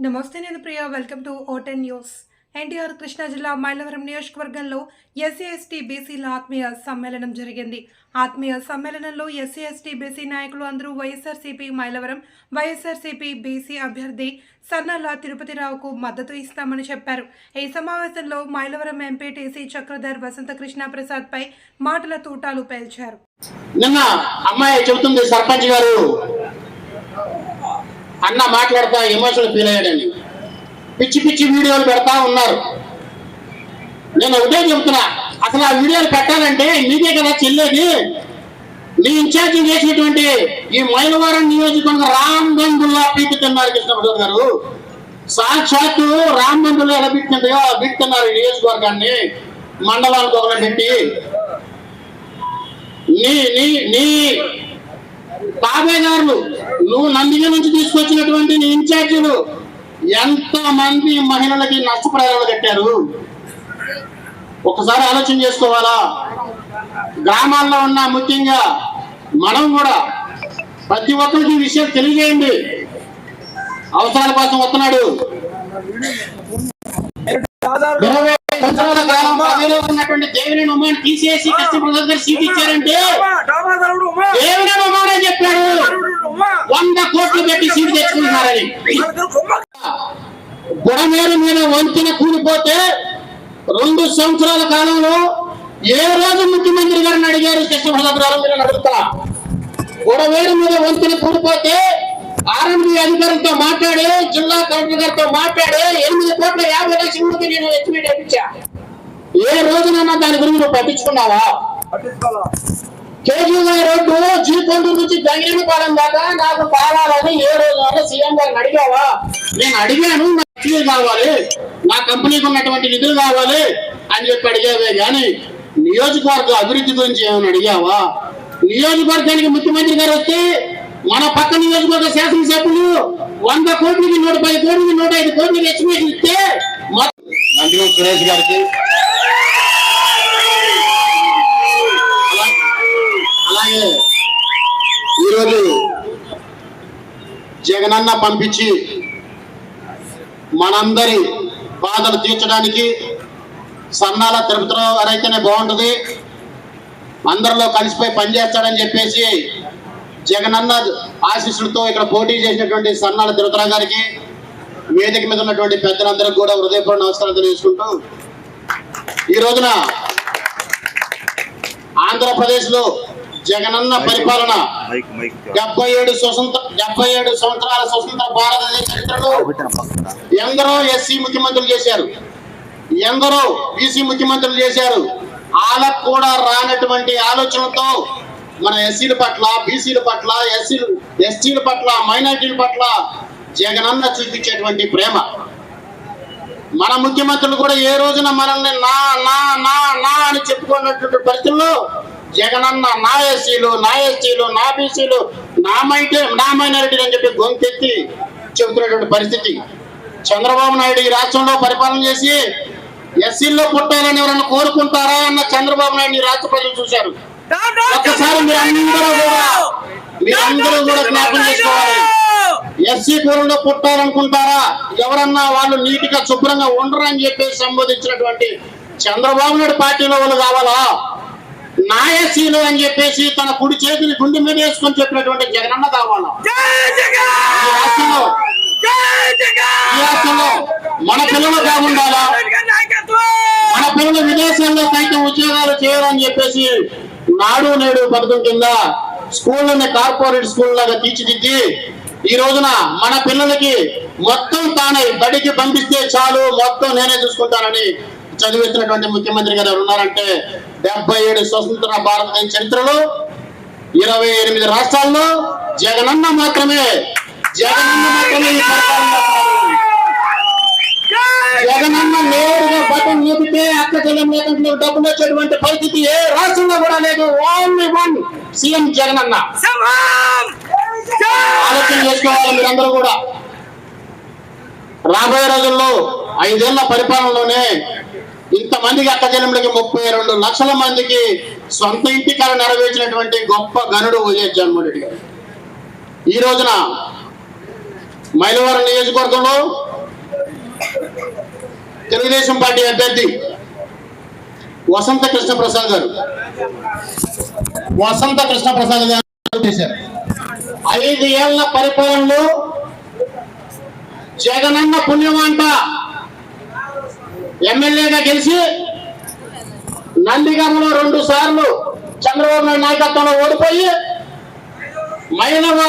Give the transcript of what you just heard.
నమస్తే నేను Priya welcome to ఓటెన్ న్యూస్. ఎన్టీఆర్ కృష్ణా జిల్లా మైలవరం నియోజకవర్గంలో ఎస్సీ ఎస్టీ బీసీల ఆత్మీయ సమ్మేళనం జరిగింది. ఆత్మీయ సమ్మేళనంలో ఎస్సీ ఎస్టీ బీసీ నాయకులు అందరూ వైఎస్ఆర్సీపీ మైలవరం వైఎస్ఆర్సీపీ బీసీ అభ్యర్థి సన్నాల తిరుపతిరావుకు మద్దతు ఇస్తామని చెప్పారు. ఈ సమావేశంలో మైలవరం ఎంపీటీసీ చక్రధర్ వసంతకృష్ణ ప్రసాద్ పై మాటల తూటాలు పేల్చారు. నిన్న అమ్మాయి చెబుతుంది సర్పంచ్ గారు అన్న మాట్లాడతా ఎమోషనల్ ఫీల్ అయ్యాడని పిచ్చి పిచ్చి వీడియోలు పెడతా ఉన్నారు. నేను ఒకటే చెబుతున్నా, అసలు ఆ వీడియోలు పెట్టాలంటే మీదే కదా చెల్లేది. నీ ఇన్ఛార్జి చేసినటువంటి ఈ మైలవరం నియోజకవర్గం రామ్ బంధువులా పీకుతున్నారు కృష్ణప్రసాద్ గారు. సాక్షాత్తు రామ్ బంధువులు ఎలా పీకుతుంటాయో పీకుతున్నారు ఈ నియోజకవర్గాన్ని మండలానికి ఒకటి పెట్టి. నీ తాబేదారులు నువ్వు నందిగా నుంచి తీసుకొచ్చినటువంటి నీ ఇన్ఛార్జీలు ఎంత మంది మహిళలకి నష్టపడేలా కట్టారు ఒకసారి ఆలోచన చేసుకోవాలా. గ్రామాల్లో ఉన్న ముఖ్యంగా మనం కూడా ప్రతి ఒక్కరికి విషయం తెలియజేయండి. అవసరాల కోసం వస్తున్నాడు. 20 సంవత్సరాల కాలం పదవిలో ఉన్నటువంటి దేవినేని ఉమాని తీసేసి కృష్ణప్రసాద్ గారు సీట్ ఇచ్చారంటే దేవినేని ఉమాని అని చెప్పాడు 100 కోట్లు పెట్టి సీట్ తెచ్చుకుంటున్నారని. బుడమేరు మీద వంతెన కూలిపోతే 2 సంవత్సరాల కాలంలో ఏ రోజు ముఖ్యమంత్రి గారిని అడిగారు కృష్ణప్రసాద్ గారు? మీరు అడుగుతా. బుడమేరు మీద వంతెన కూలిపోతే ఆర్ఎండ్బి అధికారులతో మాట్లాడి జిల్లా కలెక్టర్ గారితో మాట్లాడి 8,50,00,000 నేను ఎస్టిమేట్ ఇప్పించా. ఏ రోజునన్నా దాని గురించి నువ్వు పట్టించుకున్నావా? కేజీవై రోడ్డు జీకొండూరు నుంచి గంగిరేనిపాలెం దాకా నాకు కావాలని ఏ రోజు సీఎం గారిని అడిగావా? నేను అడిగాను, నాకు నిధులు కావాలి, నా కంపెనీకి ఉన్నటువంటి నిధులు కావాలి అని చెప్పి అడిగావే గాని నియోజకవర్గ అభివృద్ధి గురించి ఏమైనా అడిగావా? నియోజకవర్గానికి ముఖ్యమంత్రి గారు వస్తే మన పక్క నియోజకవర్గ శాసనసభ్యులు 100 కోట్లకి 110 కోట్లకి 105 కోట్లకి ఎస్టిమేషన్ ఇస్తే నందిగం సురేష్ గారికి అలాగే ఈరోజు జగనన్న పంపించి మనందరి బాధలు తీర్చడానికి సన్నాల తిరుపతిరావు అయితేనే బాగుంటుంది, అందరిలో కలిసిపోయి పనిచేస్తాడని చెప్పేసి జగనన్న ఆశీస్సులతో ఇక్కడ పోటీ చేసినటువంటి సన్నాల తిరుపతిరావు గారికి వేదిక మీద ఉన్నటువంటి పెద్దలందరికీ కూడా హృదయపూర్వక నమస్కారం తెలియజేసుకుంటూ ఈ రోజున ఆంధ్రప్రదేశ్ లో జగనన్న పరిపాలన 77 సంవత్సరాల స్వతంత్ర భారతదేశ చరిత్రలో ఎందరో ఎస్సీ ముఖ్యమంత్రులు చేశారు, ఎందరో బీసీ ముఖ్యమంత్రులు చేశారు. వాళ్ళకు కూడా రానటువంటి ఆలోచనతో మన ఎస్సీల పట్ల, బీసీల పట్ల, ఎస్టీల పట్ల, మైనారిటీల పట్ల జగనన్న చూపించేటువంటి ప్రేమ. మన ముఖ్యమంత్రులు కూడా ఏ రోజున మనల్ని నా నా నా నా అని చెప్పుకున్నటువంటి పరిస్థితుల్లో జగనన్న నా ఎస్సీలు, నా ఎస్టీలు, నా బీసీలు, నా మైనారిటీలు అని చెప్పి గొంతెత్తి చెబుతున్నటువంటి పరిస్థితి. చంద్రబాబు నాయుడు ఈ రాష్ట్రంలో పరిపాలన చేసి ఎస్సీల్లో పుట్టాలని ఎవరన్నా కోరుకుంటారా అన్న చంద్రబాబు నాయుడు ఈ రాష్ట్ర ప్రజలు చూశారు. ఒక్కసారి మీరందరూ కూడా జ్ఞాపకం చేసుకోవాలి. ఎస్సీ కులంలో పుట్టాలనుకుంటారా? ఎవరన్నా వాళ్ళు నీటిగా శుభ్రంగా ఉండరు అని చెప్పేసి సంబోధించినటువంటి చంద్రబాబు నాయుడు పార్టీలో వాళ్ళు కావాలా? నా ఎస్సీలు అని చెప్పేసి తన కుడి చేతిని గుండె మీద వేసుకొని చెప్పినటువంటి జగనన్న కావాలా? ఈ రాష్ట్రంలో మన పిల్లలు కాకుండా మన పిల్లలు విదేశాల్లో సైతం ఉద్యోగాలు చేయాలని చెప్పేసి నాడు నేడు పథకం కింద స్కూళ్ళని కార్పొరేట్ స్కూల్ లాగా తీర్చిదిద్ది ఈ రోజున మన పిల్లలకి మొత్తం తానే బడికి పంపిస్తే చాలు, మొత్తం నేనే చూసుకుంటానని చదివిస్తున్నటువంటి ముఖ్యమంత్రి గారు ఉన్నారంటే 77 స్వతంత్ర భారతదేశ చరిత్రలో 28 రాష్ట్రాల్లో జగనన్న మాత్రమే జగనన్న నేరుగా బటన్ నొక్కితే అక్క చెల్లెమ్మలకు డబ్బులు వచ్చేటువంటి పరిస్థితి ఏ రాష్ట్రంలో కూడా లేదు. Only one CM Jagananna. ఆలోచన చేసుకోవాలి మీరందరూ కూడా. రాబోయే రోజుల్లో 5 ఏళ్ల పరిపాలనలోనే ఇంతమందికి అక్క చెల్లెమ్మలకి 32 లక్షల మందికి సొంత ఇంటి కళ నెరవేర్చినటువంటి గొప్ప గనుడు వైఎస్ జగన్మోహన్ రెడ్డి గారు. ఈ రోజున మైలవరం నియోజకవర్గంలో తెలుగుదేశం పార్టీ అభ్యర్థి వసంత కృష్ణప్రసాద్ గారు చేశారు. 5 ఏళ్ల పరిపాలనలో జగనన్న పుణ్యమంట ఎమ్మెల్యేగా గెలిచి నందిగామలో 2 సార్లు చంద్రబాబు నాయుడు నాయకత్వంలో ఓడిపోయి మైలవరం